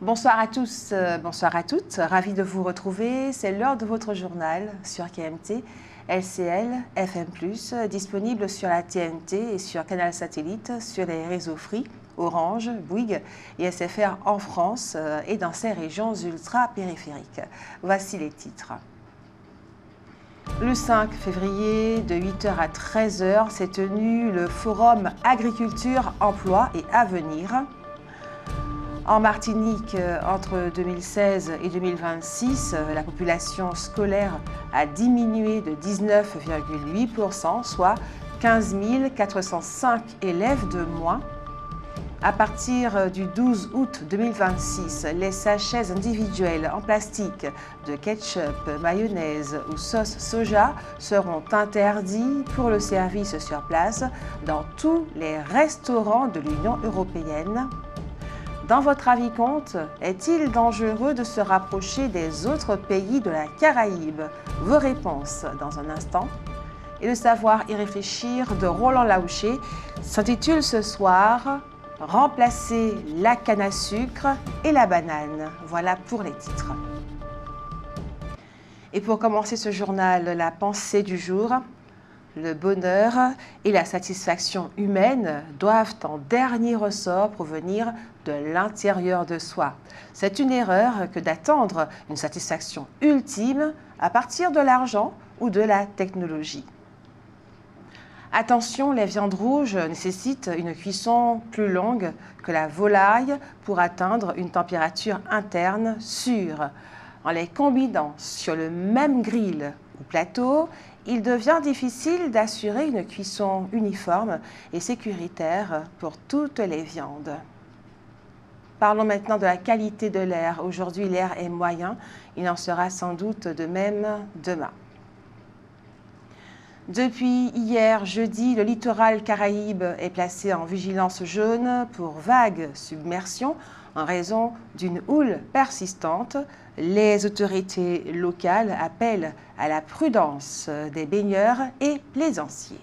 Bonsoir à tous, bonsoir à toutes. Ravi de vous retrouver. C'est l'heure de votre journal sur KMT, LCL, FM+, disponible sur la TNT et sur Canal Satellite, sur les réseaux Free, Orange, Bouygues et SFR en France et dans ces régions ultra-périphériques. Voici les titres. Le 5 février, de 8h à 13h, s'est tenu le Forum Agriculture, Emploi et Avenir. En Martinique, entre 2016 et 2026, la population scolaire a diminué de 19,8%, soit 15 405 élèves de moins. À partir du 12 août 2026, les sachets individuels en plastique de ketchup, mayonnaise ou sauce soja seront interdits pour le service sur place dans tous les restaurants de l'Union européenne. Dans votre avis compte, est-il dangereux de se rapprocher des autres pays de la Caraïbe? Vos réponses dans un instant. Et le savoir y réfléchir de Roland Laouché s'intitule ce soir « Remplacer la canne à sucre et la banane ». Voilà pour les titres. Et pour commencer ce journal, la pensée du jour. Le bonheur et la satisfaction humaine doivent en dernier ressort provenir de l'intérieur de soi. C'est une erreur que d'attendre une satisfaction ultime à partir de l'argent ou de la technologie. Attention, les viandes rouges nécessitent une cuisson plus longue que la volaille pour atteindre une température interne sûre. En les combinant sur le même grill ou plateau, il devient difficile d'assurer une cuisson uniforme et sécuritaire pour toutes les viandes. Parlons maintenant de la qualité de l'air. Aujourd'hui, l'air est moyen. Il en sera sans doute de même demain. Depuis hier, jeudi, le littoral Caraïbe est placé en vigilance jaune pour vague submersion en raison d'une houle persistante. Les autorités locales appellent à la prudence des baigneurs et plaisanciers.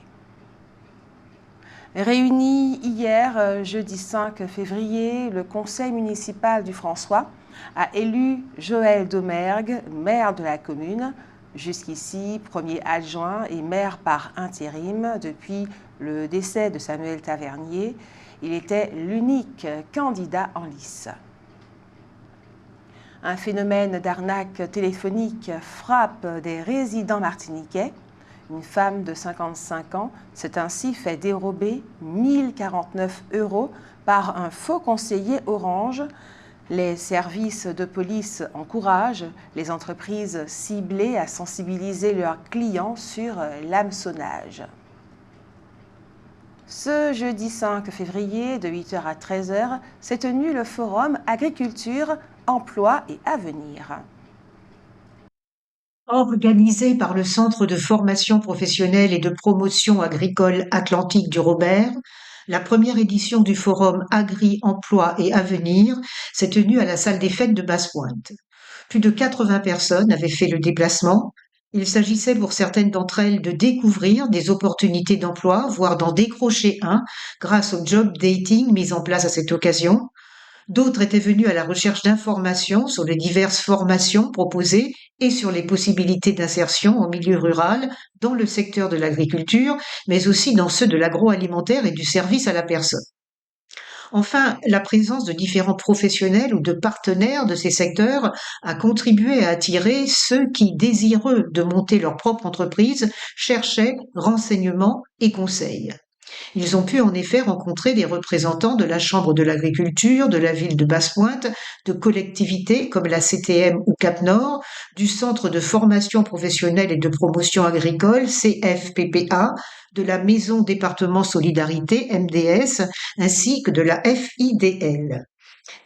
Réuni hier, jeudi 5 février, le conseil municipal du François a élu Joël Domergue, maire de la commune, jusqu'ici premier adjoint et maire par intérim depuis le décès de Samuel Tavernier. Il était l'unique candidat en lice. Un phénomène d'arnaque téléphonique frappe des résidents martiniquais. Une femme de 55 ans s'est ainsi fait dérober 1 049 € par un faux conseiller Orange. Les services de police encouragent les entreprises ciblées à sensibiliser leurs clients sur l'hameçonnage. Ce jeudi 5 février, de 8h à 13h, s'est tenu le Forum Agriculture, Emploi et Avenir. Organisé par le Centre de formation professionnelle et de promotion agricole Atlantique du Robert, la première édition du Forum Agri, Emploi et Avenir s'est tenue à la salle des fêtes de Basse-Pointe. Plus de 80 personnes avaient fait le déplacement. Il s'agissait pour certaines d'entre elles de découvrir des opportunités d'emploi, voire d'en décrocher un grâce au job dating mis en place à cette occasion. D'autres étaient venus à la recherche d'informations sur les diverses formations proposées et sur les possibilités d'insertion en milieu rural dans le secteur de l'agriculture, mais aussi dans ceux de l'agroalimentaire et du service à la personne. Enfin, la présence de différents professionnels ou de partenaires de ces secteurs a contribué à attirer ceux qui, désireux de monter leur propre entreprise, cherchaient renseignements et conseils. Ils ont pu en effet rencontrer des représentants de la Chambre de l'agriculture, de la ville de Basse-Pointe, de collectivités comme la CTM ou Cap-Nord, du Centre de formation professionnelle et de promotion agricole, CFPPA, de la Maison Département Solidarité, MDS, ainsi que de la FIDL.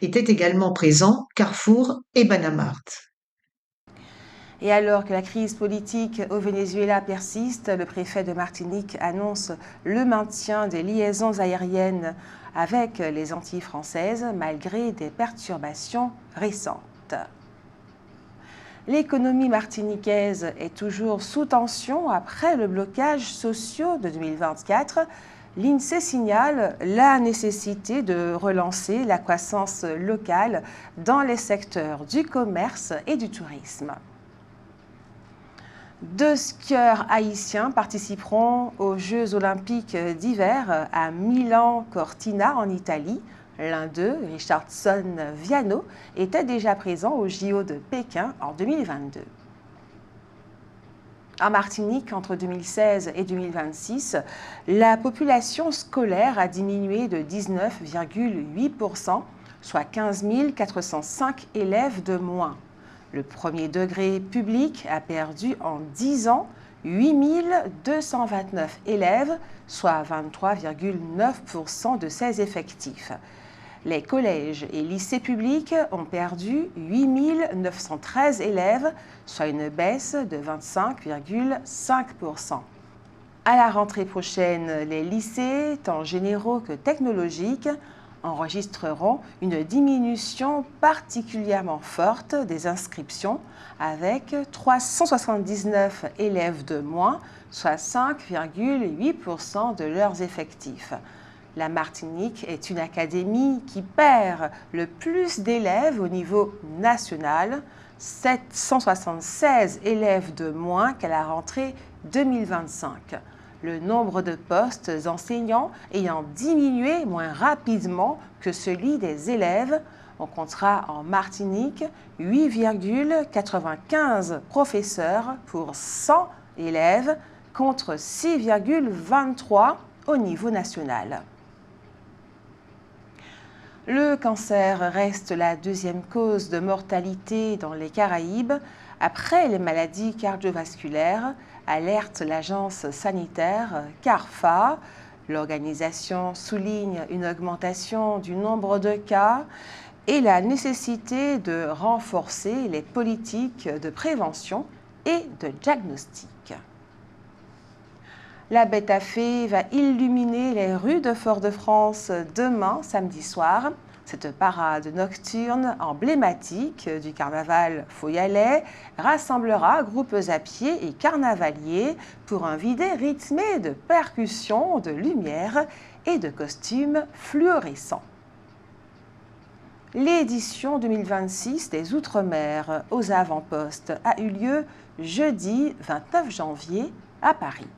Étaient également présents Carrefour et Banamart. Et alors que la crise politique au Venezuela persiste, le préfet de Martinique annonce le maintien des liaisons aériennes avec les Antilles françaises malgré des perturbations récentes. L'économie martiniquaise est toujours sous tension après le blocage social de 2024. l'INSEE signale la nécessité de relancer la croissance locale dans les secteurs du commerce et du tourisme. 2 skieurs haïtiens participeront aux Jeux olympiques d'hiver à Milan-Cortina en Italie. L'un d'eux, Richardson Viano, était déjà présent aux JO de Pékin en 2022. En Martinique, entre 2016 et 2026, la population scolaire a diminué de 19,8%, soit 15 405 élèves de moins. Le premier degré public a perdu en 10 ans 8 229 élèves, soit 23,9% de ses effectifs. Les collèges et lycées publics ont perdu 8 913 élèves, soit une baisse de 25,5%. À la rentrée prochaine, les lycées, tant généraux que technologiques, enregistreront une diminution particulièrement forte des inscriptions avec 379 élèves de moins, soit 5,8% de leurs effectifs. La Martinique est une académie qui perd le plus d'élèves au niveau national, 776 élèves de moins qu'à la rentrée 2025. Le nombre de postes enseignants ayant diminué moins rapidement que celui des élèves. On comptera en Martinique 8,95 professeurs pour 100 élèves contre 6,23 au niveau national. Le cancer reste la deuxième cause de mortalité dans les Caraïbes après les maladies cardiovasculaires, alerte l'agence sanitaire CARPHA. L'organisation souligne une augmentation du nombre de cas et la nécessité de renforcer les politiques de prévention et de diagnostic. La Bête à Fée va illuminer les rues de Fort-de-France demain, samedi soir. Cette parade nocturne emblématique du carnaval Faux-Yalais rassemblera groupes à pied et carnavaliers pour un vidé rythmé de percussions, de lumière et de costumes fluorescents. L'édition 2026 des Outre-mer aux avant-postes a eu lieu jeudi 29 janvier à Paris.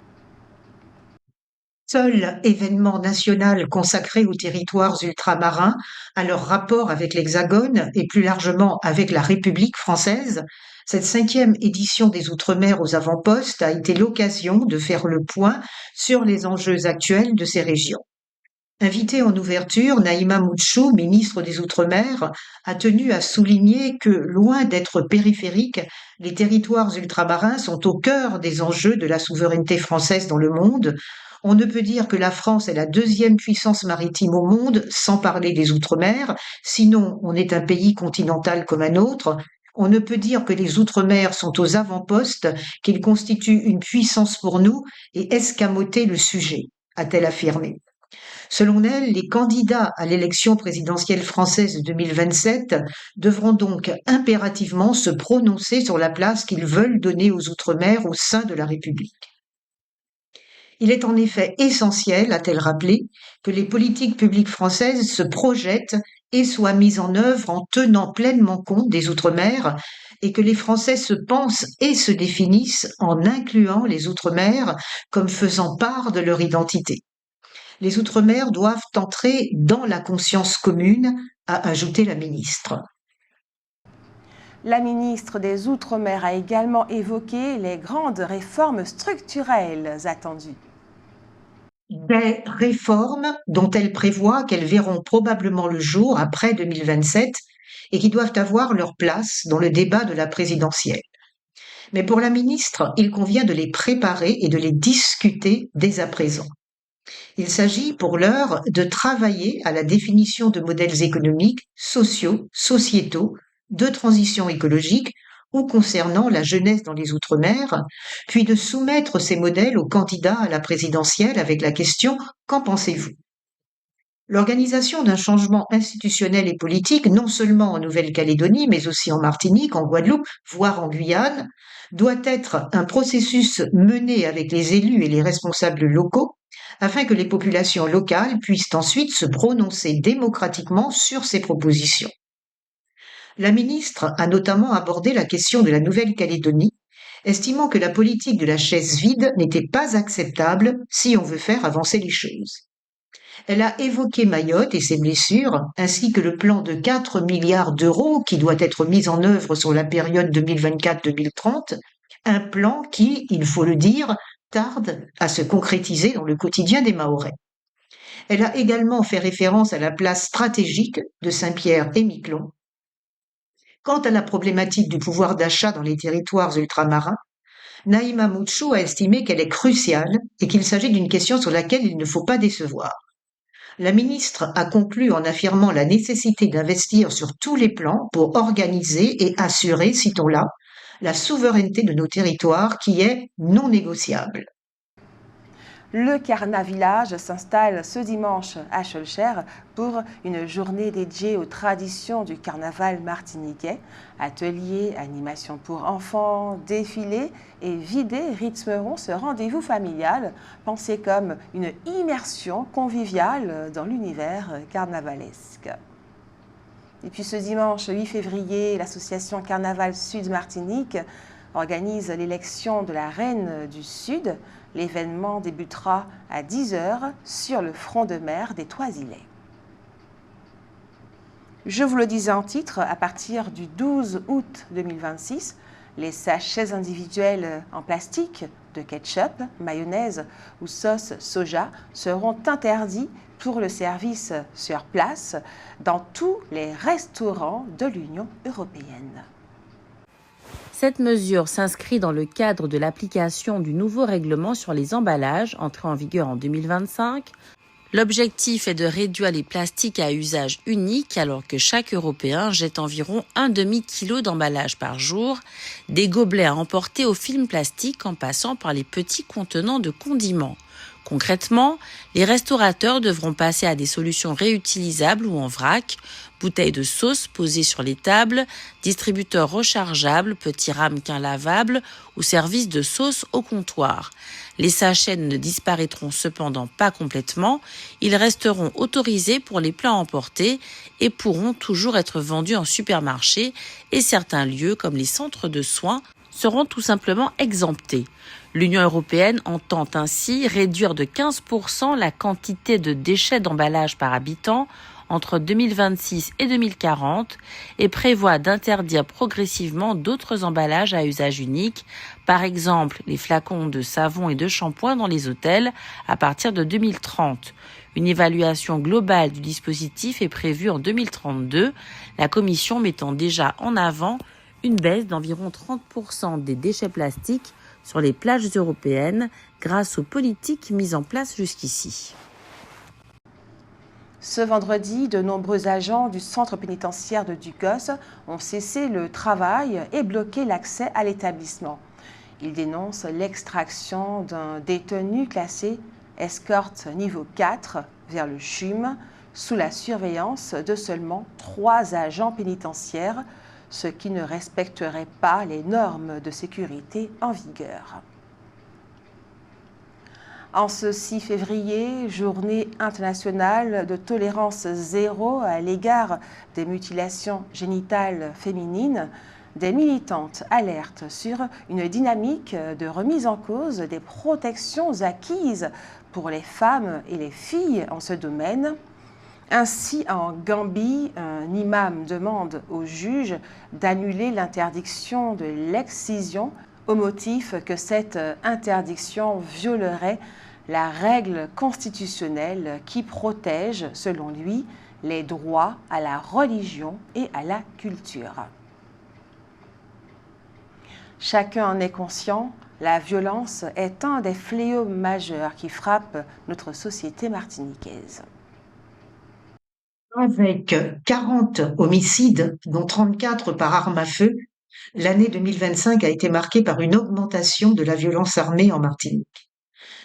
Seul événement national consacré aux territoires ultramarins, à leur rapport avec l'Hexagone et plus largement avec la République française, cette 5e édition des Outre-mer aux avant-postes a été l'occasion de faire le point sur les enjeux actuels de ces régions. Invitée en ouverture, Naïma Moutchou, ministre des Outre-mer, a tenu à souligner que, loin d'être périphériques, les territoires ultramarins sont au cœur des enjeux de la souveraineté française dans le monde. On ne peut dire que la France est la 2e puissance maritime au monde sans parler des Outre-mer, sinon on est un pays continental comme un autre. On ne peut dire que les Outre-mer sont aux avant-postes, qu'ils constituent une puissance pour nous et escamoter le sujet, a-t-elle affirmé. Selon elle, les candidats à l'élection présidentielle française de 2027 devront donc impérativement se prononcer sur la place qu'ils veulent donner aux Outre-mer au sein de la République. Il est en effet essentiel, a-t-elle rappelé, que les politiques publiques françaises se projettent et soient mises en œuvre en tenant pleinement compte des Outre-mer et que les Français se pensent et se définissent en incluant les Outre-mer comme faisant part de leur identité. Les Outre-mer doivent entrer dans la conscience commune, a ajouté la ministre. La ministre des Outre-mer a également évoqué les grandes réformes structurelles attendues. Des réformes dont elle prévoit qu'elles verront probablement le jour après 2027 et qui doivent avoir leur place dans le débat de la présidentielle. Mais pour la ministre, il convient de les préparer et de les discuter dès à présent. Il s'agit pour l'heure de travailler à la définition de modèles économiques, sociaux, sociétaux, de transition écologique ou concernant la jeunesse dans les Outre-mer, puis de soumettre ces modèles aux candidats à la présidentielle avec la question « Qu'en pensez-vous » L'organisation d'un changement institutionnel et politique, non seulement en Nouvelle-Calédonie, mais aussi en Martinique, en Guadeloupe, voire en Guyane, doit être un processus mené avec les élus et les responsables locaux, afin que les populations locales puissent ensuite se prononcer démocratiquement sur ces propositions. La ministre a notamment abordé la question de la Nouvelle-Calédonie, estimant que la politique de la chaise vide n'était pas acceptable si on veut faire avancer les choses. Elle a évoqué Mayotte et ses blessures, ainsi que le plan de 4 milliards d'euros qui doit être mis en œuvre sur la période 2024-2030, un plan qui, il faut le dire, tarde à se concrétiser dans le quotidien des Mahorais. Elle a également fait référence à la place stratégique de Saint-Pierre et Miquelon. Quant à la problématique du pouvoir d'achat dans les territoires ultramarins, Naïma Mouchou a estimé qu'elle est cruciale et qu'il s'agit d'une question sur laquelle il ne faut pas décevoir. La ministre a conclu en affirmant la nécessité d'investir sur tous les plans pour organiser et assurer, citons-la, la souveraineté de nos territoires qui est non négociable. Le Carnat Village s'installe ce dimanche à Schœlcher pour une journée dédiée aux traditions du carnaval martiniquais. Ateliers, animations pour enfants, défilés et vidés rythmeront ce rendez-vous familial, pensé comme une immersion conviviale dans l'univers carnavalesque. Et puis ce dimanche 8 février, l'association Carnaval Sud Martinique organise l'élection de la Reine du Sud. L'événement débutera à 10h sur le front de mer des Toisilets. Je vous le disais en titre, à partir du 12 août 2026, les sachets individuels en plastique de ketchup, mayonnaise ou sauce soja seront interdits pour le service sur place dans tous les restaurants de l'Union européenne. Cette mesure s'inscrit dans le cadre de l'application du nouveau règlement sur les emballages, entré en vigueur en 2025. L'objectif est de réduire les plastiques à usage unique alors que chaque Européen jette environ un demi-kilo d'emballage par jour, des gobelets à emporter au film plastique en passant par les petits contenants de condiments. Concrètement, les restaurateurs devront passer à des solutions réutilisables ou en vrac, bouteilles de sauce posées sur les tables, distributeurs rechargeables, petits ramequins lavables ou services de sauce au comptoir. Les sachets ne disparaîtront cependant pas complètement, ils resteront autorisés pour les plats emportés et pourront toujours être vendus en supermarché et certains lieux comme les centres de soins seront tout simplement exemptés. L'Union européenne entend ainsi réduire de 15% la quantité de déchets d'emballage par habitant entre 2026 et 2040 et prévoit d'interdire progressivement d'autres emballages à usage unique, par exemple les flacons de savon et de shampoing dans les hôtels à partir de 2030. Une évaluation globale du dispositif est prévue en 2032, la Commission mettant déjà en avant une baisse d'environ 30% des déchets plastiques sur les plages européennes grâce aux politiques mises en place jusqu'ici. Ce vendredi, de nombreux agents du centre pénitentiaire de Ducos ont cessé le travail et bloqué l'accès à l'établissement. Ils dénoncent l'extraction d'un détenu classé escorte niveau 4 vers le CHUM sous la surveillance de seulement 3 agents pénitentiaires, ce qui ne respecterait pas les normes de sécurité en vigueur. En ce 6 février, journée internationale de tolérance zéro à l'égard des mutilations génitales féminines, des militantes alertent sur une dynamique de remise en cause des protections acquises pour les femmes et les filles en ce domaine. Ainsi, en Gambie, un imam demande au juge d'annuler l'interdiction de l'excision au motif que cette interdiction violerait la règle constitutionnelle qui protège, selon lui, les droits à la religion et à la culture. Chacun en est conscient, la violence est un des fléaux majeurs qui frappent notre société martiniquaise. Avec 40 homicides, dont 34 par arme à feu, l'année 2025 a été marquée par une augmentation de la violence armée en Martinique.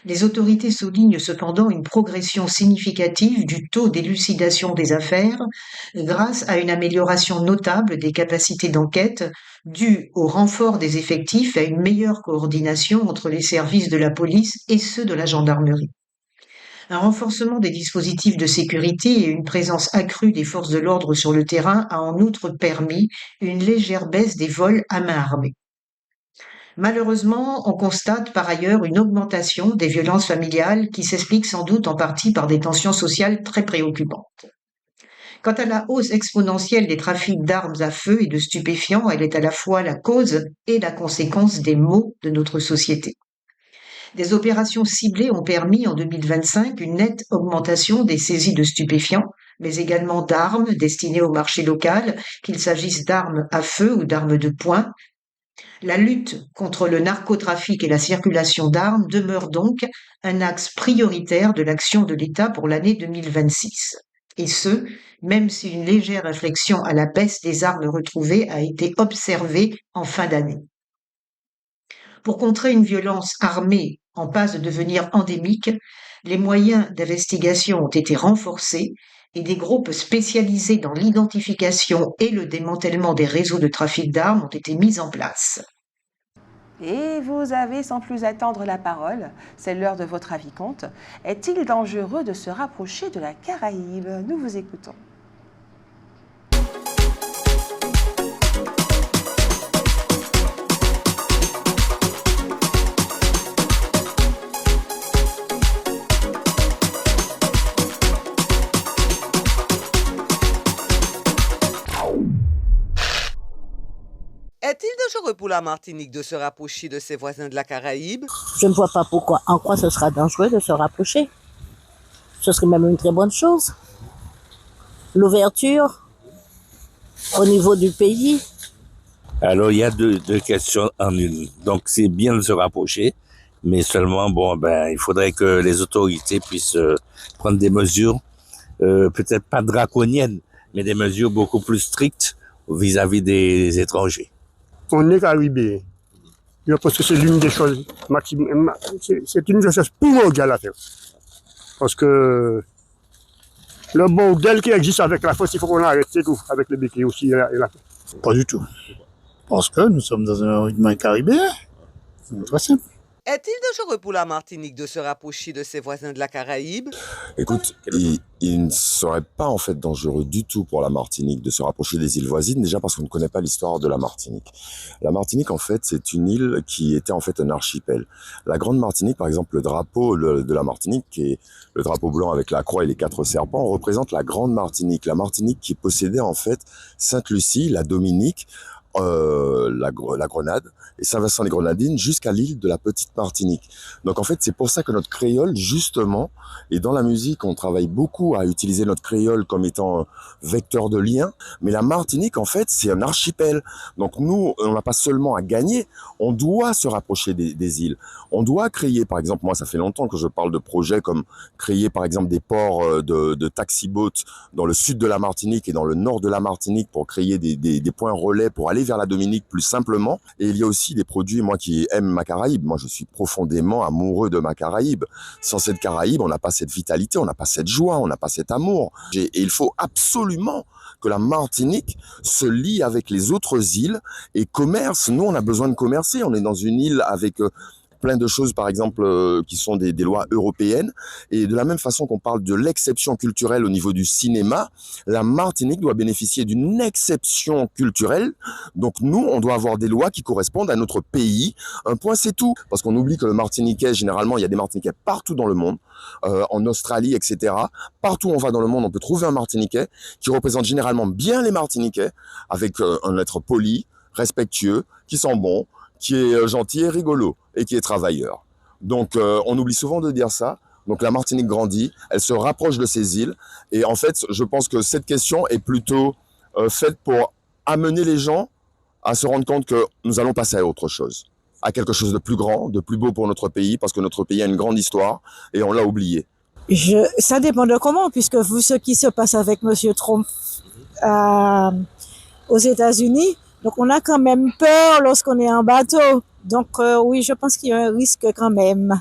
Les autorités soulignent cependant une progression significative du taux d'élucidation des affaires grâce à une amélioration notable des capacités d'enquête due au renfort des effectifs et à une meilleure coordination entre les services de la police et ceux de la gendarmerie. Un renforcement des dispositifs de sécurité et une présence accrue des forces de l'ordre sur le terrain a en outre permis une légère baisse des vols à main armée. Malheureusement, on constate par ailleurs une augmentation des violences familiales qui s'explique sans doute en partie par des tensions sociales très préoccupantes. Quant à la hausse exponentielle des trafics d'armes à feu et de stupéfiants, elle est à la fois la cause et la conséquence des maux de notre société. Des opérations ciblées ont permis en 2025 une nette augmentation des saisies de stupéfiants, mais également d'armes destinées au marché local, qu'il s'agisse d'armes à feu ou d'armes de poing. La lutte contre le narcotrafic et la circulation d'armes demeure donc un axe prioritaire de l'action de l'État pour l'année 2026. Et ce, même si une légère inflexion à la baisse des armes retrouvées a été observée en fin d'année. Pour contrer une violence armée en passe de devenir endémique, les moyens d'investigation ont été renforcés et des groupes spécialisés dans l'identification et le démantèlement des réseaux de trafic d'armes ont été mis en place. Et vous avez sans plus attendre la parole, c'est l'heure de votre avis compte. Est-il dangereux de se rapprocher de la Caraïbe? Nous vous écoutons. Est-il dangereux pour la Martinique de se rapprocher de ses voisins de la Caraïbe? Je ne vois pas pourquoi, en quoi ce sera dangereux de se rapprocher. Ce serait même une très bonne chose. L'ouverture au niveau du pays. Alors, il y a deux questions en une. Donc, c'est bien de se rapprocher, mais seulement, il faudrait que les autorités puissent prendre des mesures, peut-être pas draconiennes, mais des mesures beaucoup plus strictes vis-à-vis des étrangers. On est caribéen. Je pense que c'est l'une des choses maximum. C'est une des choses primordiales à faire. Parce que le bordel qui existe avec la force, il faut qu'on arrête, c'est tout. Avec les béquilles aussi et la. Pas du tout. Parce que nous sommes dans un rythme caribéen. C'est très simple. Est-il dangereux pour la Martinique de se rapprocher de ses voisins de la Caraïbe? Écoute, il ne serait pas en fait dangereux du tout pour la Martinique de se rapprocher des îles voisines, déjà parce qu'on ne connaît pas l'histoire de la Martinique. La Martinique, en fait, c'est une île qui était en fait un archipel. La Grande Martinique, par exemple, le drapeau de la Martinique, qui est le drapeau blanc avec la croix et les 4 serpents, représente la Grande Martinique. La Martinique qui possédait en fait Sainte-Lucie, la Dominique, la Grenade et Saint-Vincent-les-Grenadines jusqu'à l'île de la Petite Martinique. Donc en fait, c'est pour ça que notre créole, justement, et dans la musique, on travaille beaucoup à utiliser notre créole comme étant un vecteur de lien, mais la Martinique, en fait, c'est un archipel. Donc nous, on n'a pas seulement à gagner, on doit se rapprocher des îles. On doit créer, par exemple, moi, ça fait longtemps que je parle de projets comme créer, par exemple, des ports de taxi-boat dans le sud de la Martinique et dans le nord de la Martinique pour créer des points relais pour aller vers la Dominique plus simplement. Et il y a aussi des produits, moi qui aime ma Caraïbe, moi je suis profondément amoureux de ma Caraïbe. Sans cette Caraïbe, on n'a pas cette vitalité, on n'a pas cette joie, on n'a pas cet amour. Et il faut absolument que la Martinique se lie avec les autres îles et commerce. Nous, on a besoin de commercer. On est dans une île avec plein de choses, par exemple, qui sont des lois européennes. Et de la même façon qu'on parle de l'exception culturelle au niveau du cinéma, la Martinique doit bénéficier d'une exception culturelle. Donc nous, on doit avoir des lois qui correspondent à notre pays. Un point, c'est tout. Parce qu'on oublie que le Martiniquais, généralement, il y a des Martiniquais partout dans le monde, en Australie, etc. Partout où on va dans le monde, on peut trouver un Martiniquais qui représente généralement bien les Martiniquais, avec un être poli, respectueux, qui sent bon, qui est gentil et rigolo, et qui est travailleur. Donc, on oublie souvent de dire ça. Donc, la Martinique grandit, elle se rapproche de ces îles. Et en fait, je pense que cette question est plutôt faite pour amener les gens à se rendre compte que nous allons passer à autre chose. À quelque chose de plus grand, de plus beau pour notre pays, parce que notre pays a une grande histoire, et on l'a oublié. Ça dépend de comment, puisque vu ce qui se passe avec M. Trump aux États-Unis, donc on a quand même peur lorsqu'on est en bateau. Donc oui, je pense qu'il y a un risque quand même.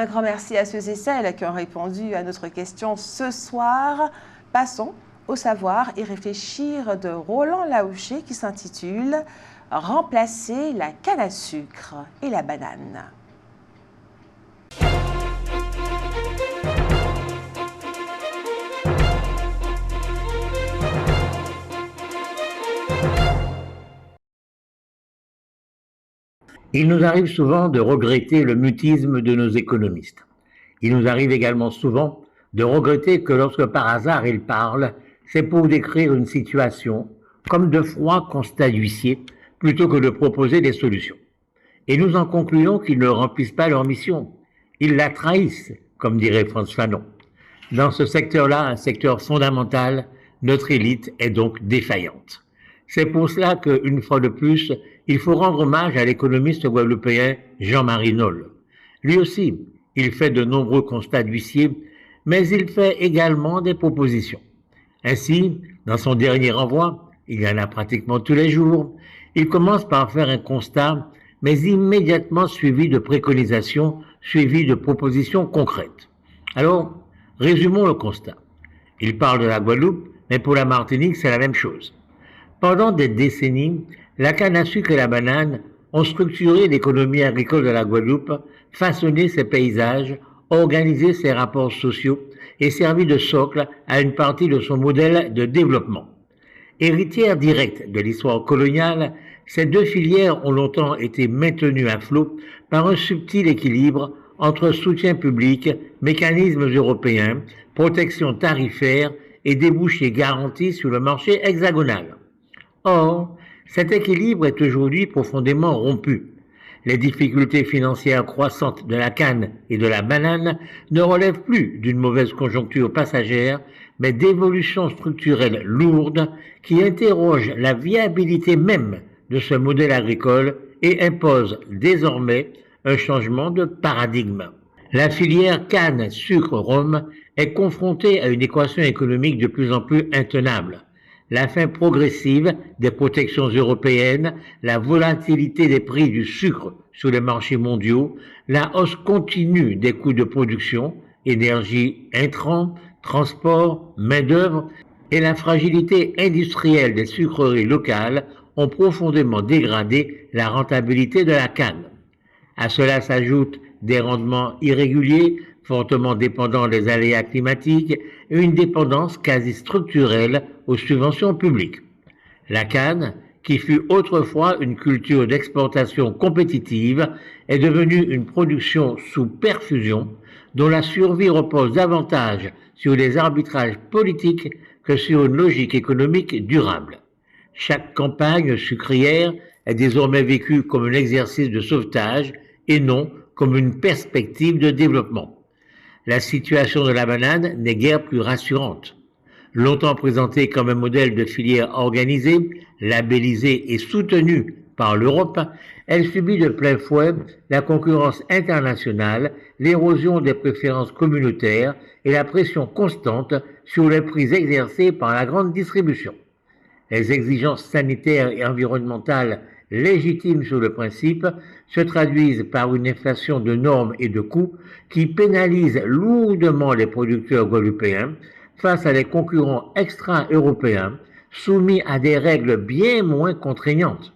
Un grand merci à ceux et celles qui ont répondu à notre question ce soir. Passons au savoir et réfléchir de Roland Laouché qui s'intitule « Remplacer la canne à sucre et la banane ». Il nous arrive souvent de regretter le mutisme de nos économistes. Il nous arrive également souvent de regretter que lorsque par hasard ils parlent, c'est pour décrire une situation comme de froids constats d'huissier plutôt que de proposer des solutions. Et nous en concluons qu'ils ne remplissent pas leur mission. Ils la trahissent, comme dirait Frantz Fanon. Dans ce secteur-là, un secteur fondamental, notre élite est donc défaillante. C'est pour cela qu'une fois de plus, il faut rendre hommage à l'économiste guadeloupéen Jean-Marie Nolle. Lui aussi, il fait de nombreux constats d'huissier, mais il fait également des propositions. Ainsi, dans son dernier renvoi, il y en a pratiquement tous les jours, il commence par faire un constat, mais immédiatement suivi de préconisations, suivi de propositions concrètes. Alors, résumons le constat. Il parle de la Guadeloupe, mais pour la Martinique, c'est la même chose. Pendant des décennies, la canne à sucre et la banane ont structuré l'économie agricole de la Guadeloupe, façonné ses paysages, organisé ses rapports sociaux et servi de socle à une partie de son modèle de développement. Héritières directes de l'histoire coloniale, ces deux filières ont longtemps été maintenues à flot par un subtil équilibre entre soutien public, mécanismes européens, protection tarifaire et débouchés garantis sur le marché hexagonal. Or, cet équilibre est aujourd'hui profondément rompu. Les difficultés financières croissantes de la canne et de la banane ne relèvent plus d'une mauvaise conjoncture passagère, mais d'évolutions structurelles lourdes qui interrogent la viabilité même de ce modèle agricole et imposent désormais un changement de paradigme. La filière canne, sucre, rhum est confrontée à une équation économique de plus en plus intenable. La fin progressive des protections européennes, la volatilité des prix du sucre sur les marchés mondiaux, la hausse continue des coûts de production, énergie, intrants, transport, main-d'œuvre et la fragilité industrielle des sucreries locales ont profondément dégradé la rentabilité de la canne. À cela s'ajoutent des rendements irréguliers, fortement dépendants des aléas climatiques et une dépendance quasi structurelle aux subventions publiques. La canne, qui fut autrefois une culture d'exportation compétitive, est devenue une production sous perfusion dont la survie repose davantage sur des arbitrages politiques que sur une logique économique durable. Chaque campagne sucrière est désormais vécue comme un exercice de sauvetage et non comme une perspective de développement. La situation de la banane n'est guère plus rassurante. Longtemps présentée comme un modèle de filière organisée, labellisée et soutenue par l'Europe, elle subit de plein fouet la concurrence internationale, l'érosion des préférences communautaires et la pression constante sur les prix exercés par la grande distribution. Les exigences sanitaires et environnementales légitimes sur le principe se traduisent par une inflation de normes et de coûts qui pénalise lourdement les producteurs guadeloupéens face à des concurrents extra-européens soumis à des règles bien moins contraignantes.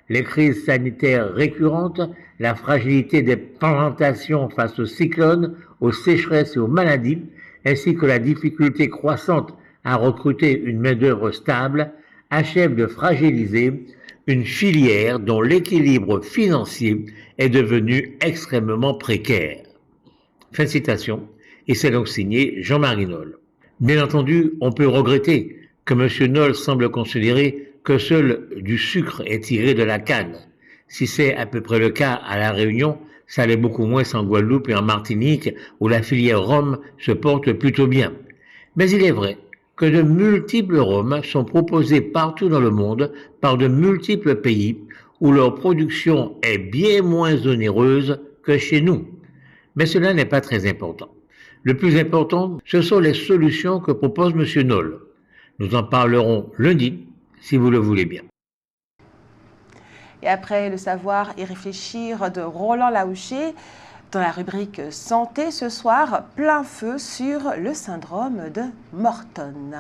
Les crises sanitaires récurrentes, la fragilité des plantations face aux cyclones, aux sécheresses et aux maladies, ainsi que la difficulté croissante à recruter une main-d'œuvre stable, achèvent de fragiliser une filière dont l'équilibre financier est devenu extrêmement précaire. Fin de citation, et c'est donc signé Jean-Marie Nolle. Bien entendu, on peut regretter que M. Nolle semble considérer que seul du sucre est tiré de la canne. Si c'est à peu près le cas à La Réunion, ça l'est beaucoup moins en Guadeloupe et en Martinique, où la filière rhum se porte plutôt bien. Mais il est vrai que de multiples rhums sont proposés partout dans le monde par de multiples pays où leur production est bien moins onéreuse que chez nous. Mais cela n'est pas très important. Le plus important, ce sont les solutions que propose M. Nolle. Nous en parlerons lundi, si vous le voulez bien. Et après le savoir et réfléchir de Roland Laouché, Dans la rubrique santé ce soir, plein feu sur le syndrome de Morton.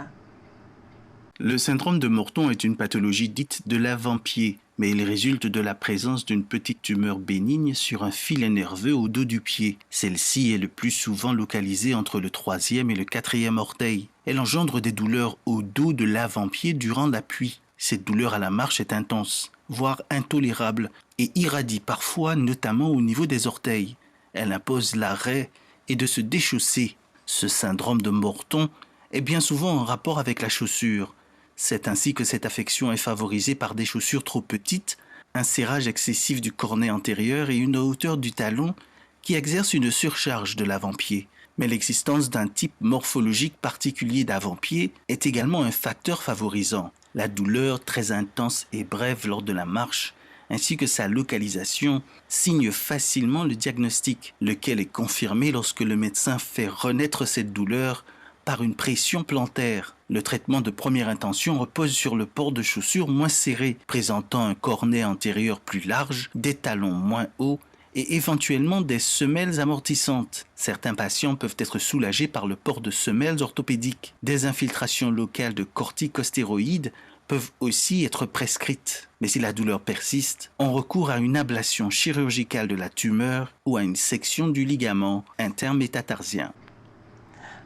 Le syndrome de Morton est une pathologie dite de l'avant-pied, mais il résulte de la présence d'une petite tumeur bénigne sur un filet nerveux au dos du pied. Celle-ci est le plus souvent localisée entre le 3e et le 4e orteil. Elle engendre des douleurs au dos de l'avant-pied durant l'appui. Cette douleur à la marche est intense, voire intolérable, et irradie parfois notamment au niveau des orteils. Elle impose l'arrêt et de se déchausser. Ce syndrome de Morton est bien souvent en rapport avec la chaussure. C'est ainsi que cette affection est favorisée par des chaussures trop petites, un serrage excessif du cornet antérieur et une hauteur du talon qui exerce une surcharge de l'avant-pied. Mais l'existence d'un type morphologique particulier d'avant-pied est également un facteur favorisant. La douleur très intense et brève lors de la marche, ainsi que sa localisation, signe facilement le diagnostic, lequel est confirmé lorsque le médecin fait renaître cette douleur par une pression plantaire. Le traitement de première intention repose sur le port de chaussures moins serrées, présentant un cornet antérieur plus large, des talons moins hauts et éventuellement des semelles amortissantes. Certains patients peuvent être soulagés par le port de semelles orthopédiques. Des infiltrations locales de corticostéroïdes peuvent aussi être prescrites. Mais si la douleur persiste, on recourt à une ablation chirurgicale de la tumeur ou à une section du ligament intermétatarsien.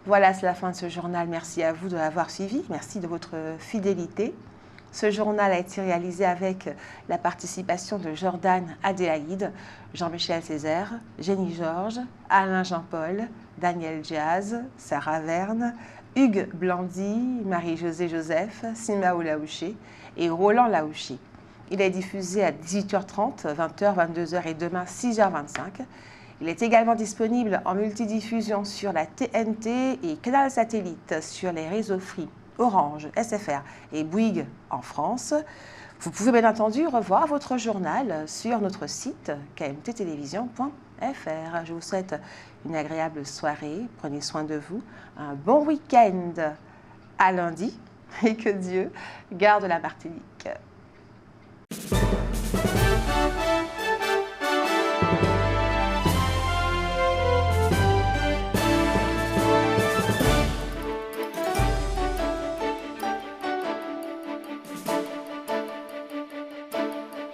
Voilà, c'est la fin de ce journal. Merci à vous de l'avoir suivi. Merci de votre fidélité. Ce journal a été réalisé avec la participation de Jordan Adélaïde, Jean-Michel Césaire, Jenny Georges, Alain Jean-Paul, Daniel Diaz, Sarah Verne, Hugues Blandy, Marie-Josée Joseph, Simaou Laouché et Roland Laouché. Il est diffusé à 18h30, 20h, 22h et demain 6h25. Il est également disponible en multidiffusion sur la TNT et Canal Satellite sur les réseaux Free, Orange, SFR et Bouygues en France. Vous pouvez bien entendu revoir votre journal sur notre site kmttelevision.fr. Je vous souhaite une agréable soirée, prenez soin de vous, un bon week-end à lundi et que Dieu garde la Martinique.